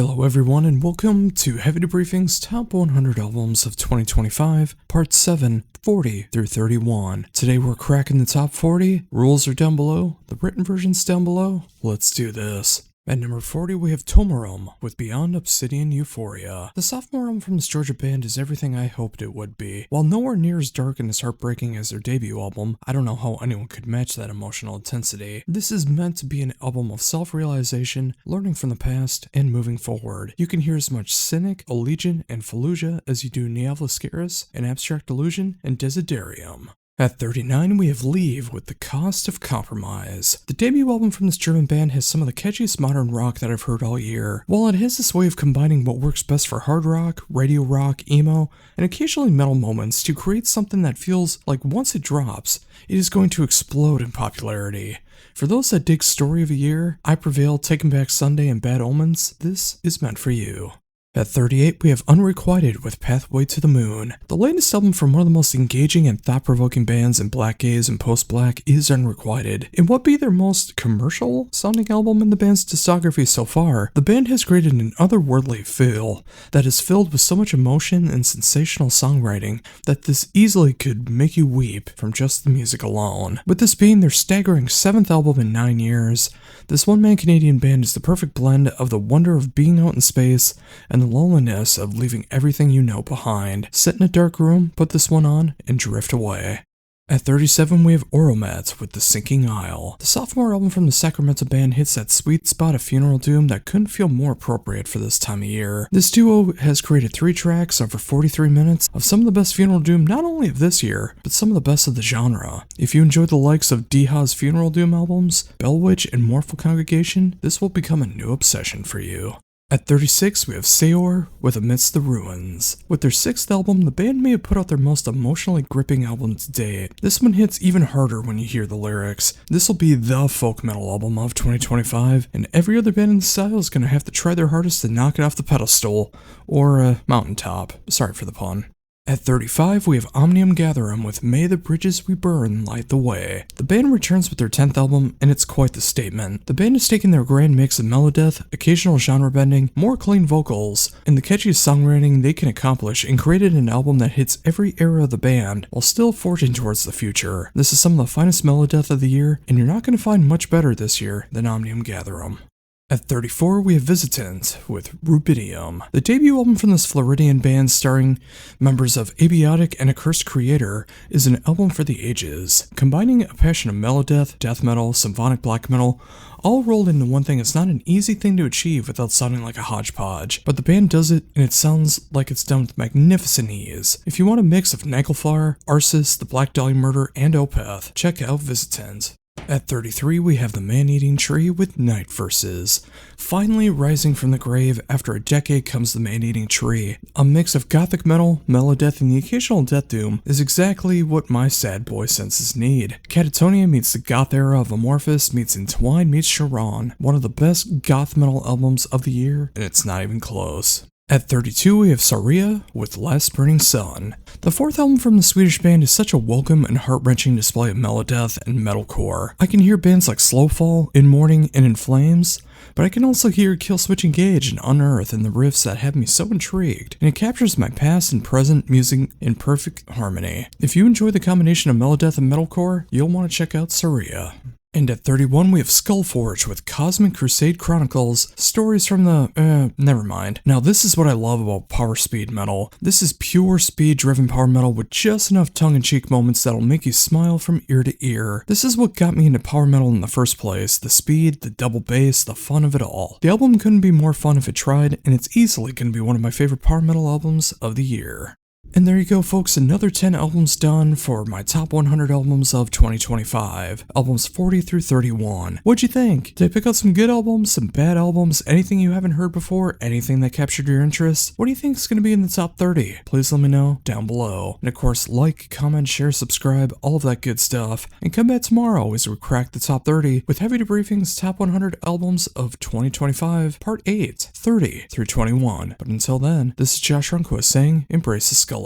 Hello everyone and welcome to Heavy Debriefings Top 100 Albums of 2025, Part 7, 40 through 31. Today we're cracking the top 40, rules are down below, the written version's down below, let's do this. At number 40 we have Tomarum with Beyond Obsidian Euphoria. The sophomore album from this Georgia band is everything I hoped it would be. While nowhere near as dark and as heartbreaking as their debut album, I don't know how anyone could match that emotional intensity. This is meant to be an album of self-realization, learning from the past, and moving forward. You can hear as much Cynic, Allegiant, and Fallujah as you do Neavlascaris, and Abstract Illusion, and Desiderium. At 39, we have Leave with The Cost of Compromise. The debut album from this German band has some of the catchiest modern rock that I've heard all year. While it has this way of combining what works best for hard rock, radio rock, emo, and occasionally metal moments to create something that feels like once it drops, it is going to explode in popularity. For those that dig Story of a Year, I Prevail, Taking Back Sunday, and Bad Omens, this is meant for you. At 38, we have Unrequited with Pathway to the Moon. The latest album from one of the most engaging and thought-provoking bands in Blackgaze and post-black is Unrequited. In what be their most commercial-sounding album in the band's discography so far, the band has created an otherworldly feel that is filled with so much emotion and sensational songwriting that this easily could make you weep from just the music alone. With this being their staggering 7th album in 9 years, this one-man Canadian band is the perfect blend of the wonder of being out in space and the loneliness of leaving everything you know behind. Sit in a dark room, put this one on, and drift away. At 37, we have Oromet with The Sinking Isle. The sophomore album from the Sacramento band hits that sweet spot of funeral doom that couldn't feel more appropriate for this time of year. This duo has created 3 tracks over 43 minutes of some of the best funeral doom not only of this year, but some of the best of the genre. If you enjoy the likes of Deha's funeral doom albums, Bell Witch, and Mournful Congregation, this will become a new obsession for you. At 36, we have Seor with Amidst the Ruins. With their 6th album, the band may have put out their most emotionally gripping album to date. This one hits even harder when you hear the lyrics. This will be the folk metal album of 2025, and every other band in the style is going to have to try their hardest to knock it off the pedestal, or mountaintop. Sorry for the pun. At 35, we have Omnium Gatherum with May the Bridges We Burn Light the Way. The band returns with their 10th album, and it's quite the statement. The band has taken their grand mix of Melodeath, occasional genre bending, more clean vocals, and the catchiest songwriting they can accomplish and created an album that hits every era of the band while still forging towards the future. This is some of the finest Melodeath of the year, and you're not going to find much better this year than Omnium Gatherum. At 34, we have Visitant with Rubidium. The debut album from this Floridian band starring members of Abiotic and Accursed Creator is an album for the ages. Combining a passion of Melodeath, death metal, symphonic black metal, all rolled into one thing is not an easy thing to achieve without sounding like a hodgepodge, but the band does it and it sounds like it's done with magnificent ease. If you want a mix of Nagelfar, Arsis, The Black Dahlia Murder, and Opeth, check out Visitant. At 33, we have The Man-Eating Tree with Night Verses. Finally rising from the grave after a decade comes The Man-Eating Tree. A mix of gothic metal, Melodeath, and the occasional death doom is exactly what my sad boy senses need. Catatonia meets the goth era of Amorphous meets Entwine meets Sharon. One of the best goth metal albums of the year, and it's not even close. At 32, we have Saria with Last Burning Sun. The 4th album from the Swedish band is such a welcome and heart-wrenching display of Melodeath and metalcore. I can hear bands like Slowfall, In Mourning, and In Flames, but I can also hear Killswitch Engage and Unearth in the riffs that have me so intrigued, and it captures my past and present music in perfect harmony. If you enjoy the combination of Melodeath and metalcore, you'll want to check out Saria. And at 31, we have Skullforge with Cosmic Crusade Chronicles, stories from the, never mind. Now this is what I love about power speed metal. This is pure speed-driven power metal with just enough tongue-in-cheek moments that'll make you smile from ear to ear. This is what got me into power metal in the first place, the speed, the double bass, the fun of it all. The album couldn't be more fun if it tried, and it's easily going to be one of my favorite power metal albums of the year. And there you go folks, another 10 albums done for my top 100 albums of 2025. Albums 40 through 31. What'd you think? Did I pick out some good albums, some bad albums, anything you haven't heard before, anything that captured your interest? What do you think is going to be in the top 30? Please let me know down below. And of course, like, comment, share, subscribe, all of that good stuff. And come back tomorrow as we crack the top 30 with Heavy Debriefings Top 100 Albums of 2025, Part 8, 30 through 21. But until then, this is Josh Runquist saying, embrace the Skullet.